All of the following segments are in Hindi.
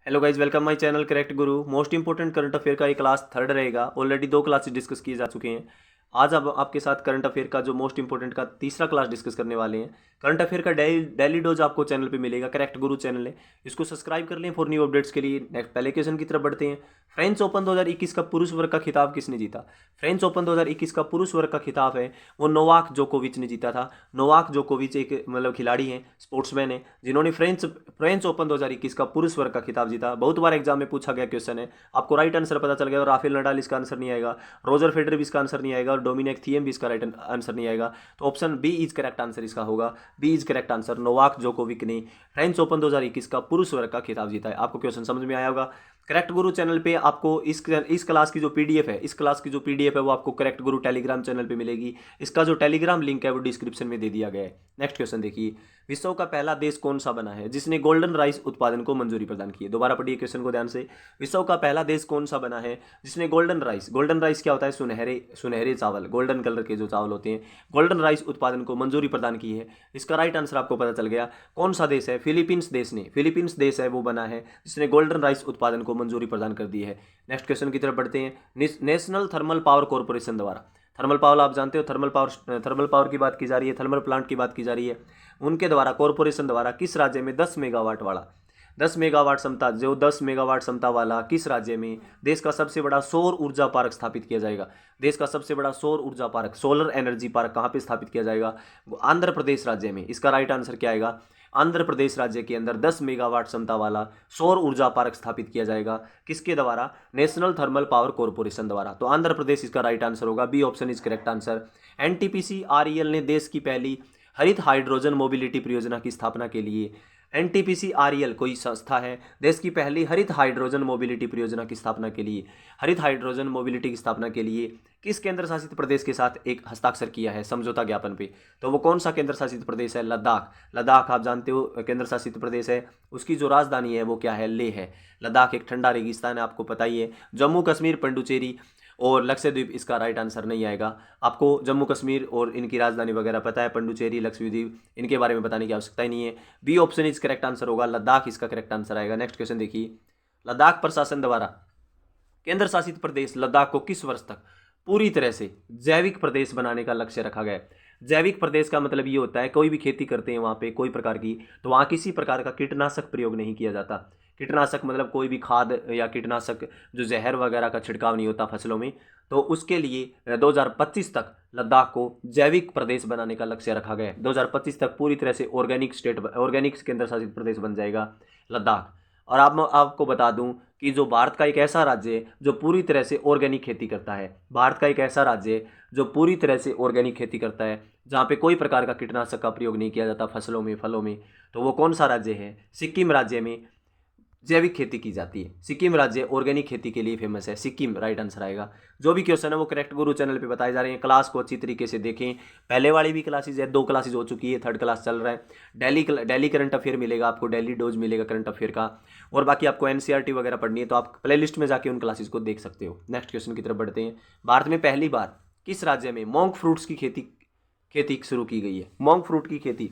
Hello guys, welcome my channel correct Guru. Most important current affair का ये क्लास थर्ड रहेगा। ऑलरेडी 2 क्लासेस डिस्कस किए जा चुके हैं। आज अब आपके साथ करंट अफेयर का जो मोस्ट इंपोर्टेंट का तीसरा क्लास डिस्कस करने वाले हैं। करंट अफेयर का डेली डोज आपको चैनल पे मिलेगा। करेक्ट गुरु चैनल है, इसको सब्सक्राइब कर लें फॉर न्यू अपडेट्स के लिए। नेक्स्ट पहले क्वेश्चन की तरफ बढ़ते हैं। फ्रेंच ओपन 2021 का पुरुष वर्ग का खिताब किसने जीता? फ्रेंच ओपन 2021 का पुरुष वर्ग का खिताब है वो नोवाक जोकोविच ने जीता था। नोवाक जोकोविच एक खिलाड़ी हैं, स्पोर्ट्समैन है, जिन्होंने फ्रेंच ओपन 2021 का पुरुष वर्ग का खिताब जीता। बहुत बार एग्जाम में पूछा गया क्वेश्चन है, आपको राइट आंसर पता चल गया। और राफेल नडाल इसका आंसर नहीं आएगा, रोजर फेडरर भी इसका आंसर नहीं आएगा, और डोमिनिक थिएम भी इसका राइट आंसर नहीं आएगा। तो option B is correct answer इसका होगा। B is correct answer. Novak Djokovic ने फ्रेंच ओपन 2021 का पुरुष वर्ग का खिताब जीता है। आपको क्वेश्चन समझ में आया होगा। करेक्ट गुरु चैनल पे आपको इस क्लास की जो पीडीएफ है, वो आपको करेक्ट गुरु टेलीग्राम चैनल पे मिलेगी। इसका जो टेलीग्राम लिंक है वो डिस्क्रिप्शन में दे दिया गया है। नेक्स्ट क्वेश्चन देखिए, विश्व का पहला देश कौन सा बना है जिसने गोल्डन राइस उत्पादन को मंजूरी प्रदान की है? दोबारा पढ़िए क्वेश्चन को ध्यान से। विश्व का पहला देश कौन सा बना है जिसने गोल्डन राइस क्या होता है? सुनहरे चावल, गोल्डन कलर के जो चावल होते हैं, गोल्डन राइस उत्पादन को मंजूरी प्रदान की है। इसका राइट आंसर आपको पता चल गया। कौन सा देश है? फिलीपींस देश है वो बना है जिसने गोल्डन राइस उत्पादन को मंजूरी प्रदान कर दी है। नेक्स्ट क्वेश्चन की तरफ बढ़ते हैं। नेशनल थर्मल पावर कॉर्पोरेशन द्वारा, थर्मल पावर आप जानते हो, थर्मल पावर की बात की जा रही है, थर्मल प्लांट की बात की जा रही है। उनके द्वारा, कॉर्पोरेशन द्वारा किस राज्य में 10 मेगावाट वाला 10 मेगावाट क्षमता वाला किस राज्य में देश का सबसे बड़ा सौर ऊर्जा पार्क स्थापित किया जाएगा? देश का सबसे बड़ा सौर ऊर्जा पार्क, सोलर एनर्जी पार्क कहाँ पे स्थापित किया जाएगा? आंध्र प्रदेश राज्य में। इसका राइट आंसर क्या आएगा? आंध्र प्रदेश राज्य के अंदर 10 मेगावाट क्षमता वाला सौर ऊर्जा पार्क स्थापित किया जाएगा। किसके द्वारा? नेशनल थर्मल पावर कॉर्पोरेशन द्वारा। तो आंध्र प्रदेश इसका राइट आंसर होगा। B option is correct answer. NTPC REL ने देश की पहली हरित हाइड्रोजन मोबिलिटी परियोजना की स्थापना के लिए, एनटीपीसी आरईएल कोई संस्था है, देश की पहली हरित हाइड्रोजन मोबिलिटी परियोजना की स्थापना के लिए, हरित हाइड्रोजन मोबिलिटी की स्थापना के लिए किस केंद्र शासित प्रदेश के साथ एक हस्ताक्षर किया है समझौता ज्ञापन पे? तो वो कौन सा केंद्र शासित प्रदेश है? लद्दाख आप जानते हो केंद्र शासित प्रदेश है। उसकी जो राजधानी है वो क्या है? लेह है। लद्दाख एक ठंडा रेगिस्तान है, आपको पता ही है। जम्मू कश्मीर, पंडुचेरी और लक्षद्वीप इसका राइट आंसर नहीं आएगा। आपको जम्मू कश्मीर और इनकी राजधानी वगैरह पता है, पंडुचेरी, लक्षद्वीप, इनके बारे में बताने की आवश्यकता ही नहीं है। B option is correct answer होगा। लद्दाख इसका करेक्ट आंसर आएगा। नेक्स्ट क्वेश्चन देखिए, लद्दाख प्रशासन द्वारा केंद्र शासित प्रदेश लद्दाख को किस वर्ष तक पूरी तरह से जैविक प्रदेश बनाने का लक्ष्य रखा गया है? जैविक प्रदेश का मतलब ये होता है कोई भी खेती करते हैं वहाँ पे कोई प्रकार की, तो वहाँ किसी प्रकार का कीटनाशक प्रयोग नहीं किया जाता। कीटनाशक मतलब कोई भी खाद या कीटनाशक जो जहर वगैरह का छिड़काव नहीं होता फसलों में। तो उसके लिए 2025 तक लद्दाख को जैविक प्रदेश बनाने का लक्ष्य रखा गया है। 2025 तक पूरी तरह से ऑर्गेनिक केंद्र शासित प्रदेश बन जाएगा लद्दाख। और आपको बता दूं कि जो भारत का एक ऐसा राज्य है जो पूरी तरह से ऑर्गेनिक खेती करता है, भारत का एक ऐसा राज्य है जो पूरी तरह से ऑर्गेनिक खेती करता है, जहाँ पे कोई प्रकार का कीटनाशक का प्रयोग नहीं किया जाता फसलों में, फलों में। तो वो कौन सा राज्य है? सिक्किम राज्य में जैविक खेती की जाती है। सिक्किम राज्य ऑर्गेनिक खेती के लिए फेमस है। सिक्किम राइट आंसर आएगा। जो भी क्वेश्चन है वो करेक्ट गुरु चैनल पे बताए जा रहे हैं। क्लास को अच्छी तरीके से देखें। पहले वाली भी क्लासेज है, 2 क्लासेज हो चुकी है, थर्ड क्लास चल रहा है। डेली करंट अफेयर मिलेगा आपको, डेली डोज मिलेगा करंट अफेयर का। और बाकी आपको एनसीईआरटी वगैरह पढ़नी है तो आप प्ले लिस्ट में जाके उन क्लासेज को देख सकते हो। नेक्स्ट क्वेश्चन की तरफ बढ़ते हैं। भारत में पहली बार किस राज्य में मोंक फ्रूट्स की खेती शुरू की गई है? मोंक फ्रूट की खेती,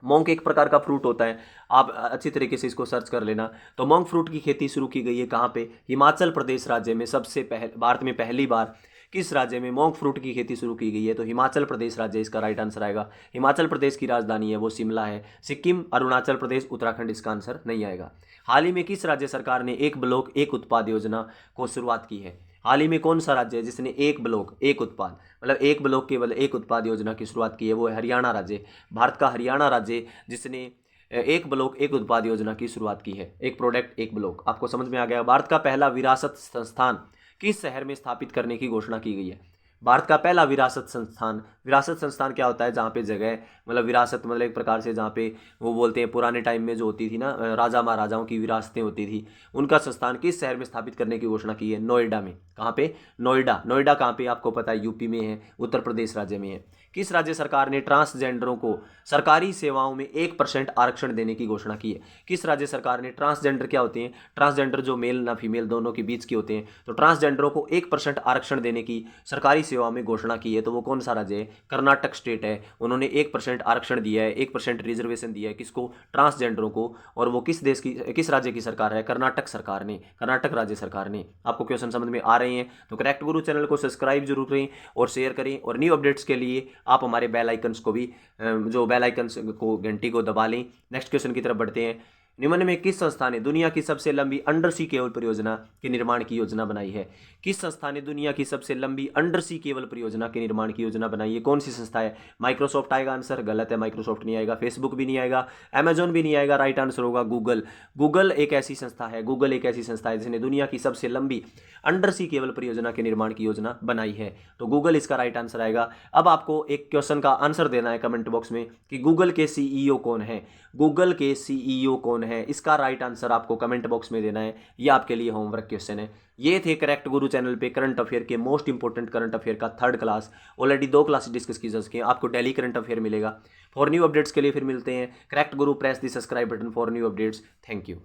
मोंक एक प्रकार का फ्रूट होता है, आप अच्छी तरीके से इसको सर्च कर लेना। तो मोंक फ्रूट की खेती शुरू की गई है कहाँ पे? हिमाचल प्रदेश राज्य में। भारत में पहली बार किस राज्य में मोंक फ्रूट की खेती शुरू की गई है? तो हिमाचल प्रदेश राज्य इसका राइट आंसर आएगा। हिमाचल प्रदेश की राजधानी है वो शिमला है। सिक्किम, अरुणाचल प्रदेश, उत्तराखंड इसका आंसर नहीं आएगा। हाल ही में किस राज्य सरकार ने एक ब्लॉक एक उत्पाद योजना को शुरुआत की है? हाल ही में कौन सा राज्य है जिसने एक ब्लॉक एक उत्पाद मतलब एक ब्लॉक केवल एक उत्पाद योजना की शुरुआत की है? वो है हरियाणा राज्य। भारत का हरियाणा राज्य जिसने एक ब्लॉक एक उत्पाद योजना की शुरुआत की है। एक प्रोडक्ट एक ब्लॉक। आपको समझ में आ गया। भारत का पहला विरासत संस्थान किस शहर में स्थापित करने की घोषणा की गई है? भारत का पहला विरासत संस्थान क्या होता है? जहाँ पे जगह विरासत मतलब एक प्रकार से जहाँ पे वो बोलते हैं पुराने टाइम में जो होती थी ना, राजा महाराजाओं की विरासतें होती थी, उनका संस्थान किस शहर में स्थापित करने की घोषणा की है? नोएडा में। कहाँ पे? नोएडा कहाँ पे? आपको पता है यूपी में है, उत्तर प्रदेश राज्य में है। किस राज्य सरकार ने ट्रांसजेंडरों को सरकारी सेवाओं में 1% आरक्षण देने की घोषणा की है? किस राज्य सरकार ने, ट्रांसजेंडर क्या होते हैं? ट्रांसजेंडर जो मेल ना फीमेल दोनों के बीच के होते हैं, तो ट्रांसजेंडरों को 1% आरक्षण देने की सरकारी सेवा में घोषणा की है, तो वो कौन सा राज्य है? कर्नाटक स्टेट है। उन्होंने 1% आरक्षण दिया है, 1% रिजर्वेशन दिया है किसको? ट्रांसजेंडरों को। और वो किस राज्य की सरकार है? कर्नाटक सरकार ने, कर्नाटक राज्य सरकार ने। आपको क्वेश्चन समझ में आ रहे हैं तो करेक्ट गुरु चैनल को सब्सक्राइब जरूर करें और शेयर करें, और न्यू अपडेट्स के लिए आप हमारे बेल आइकन्स को भी जो बेल आइकन्स को घंटी को दबा लें। नेक्स्ट क्वेश्चन की तरफ बढ़ते हैं। निम्न में किस संस्था ने दुनिया की सबसे लंबी अंडर सी केबल परियोजना के निर्माण की योजना बनाई है? किस संस्था ने दुनिया की सबसे लंबी अंडर सी केबल परियोजना के निर्माण की योजना बनाई है? कौन सी संस्था है? माइक्रोसॉफ्ट आएगा आंसर, गलत है, माइक्रोसॉफ्ट नहीं आएगा। फेसबुक भी नहीं आएगा, अमेजॉन भी नहीं आएगा, राइट आंसर होगा गूगल। गूगल एक ऐसी संस्था है, गूगल एक ऐसी संस्था है जिसने दुनिया की सबसे लंबी अंडर सी केबल परियोजना के निर्माण की योजना बनाई है, तो गूगल इसका राइट आंसर आएगा। अब आपको एक क्वेश्चन का आंसर देना है कमेंट बॉक्स में कि गूगल के सीईओ कौन है? गूगल के सीईओ कौन है, इसका राइट आंसर आपको कमेंट बॉक्स में देना है। ये आपके लिए होमवर्क क्वेश्चन है। ये थे करेक्ट गुरु चैनल पे करंट अफेयर के मोस्ट इंपोर्टेंट करंट अफेयर का third class. Already 2 class discuss की जा चुकी हैं, आपको डेली करंट अफेयर मिलेगा। फॉर न्यू अपडेट्स के लिए फिर मिलते हैं। Correct Guru press the subscribe button for new updates. Thank you.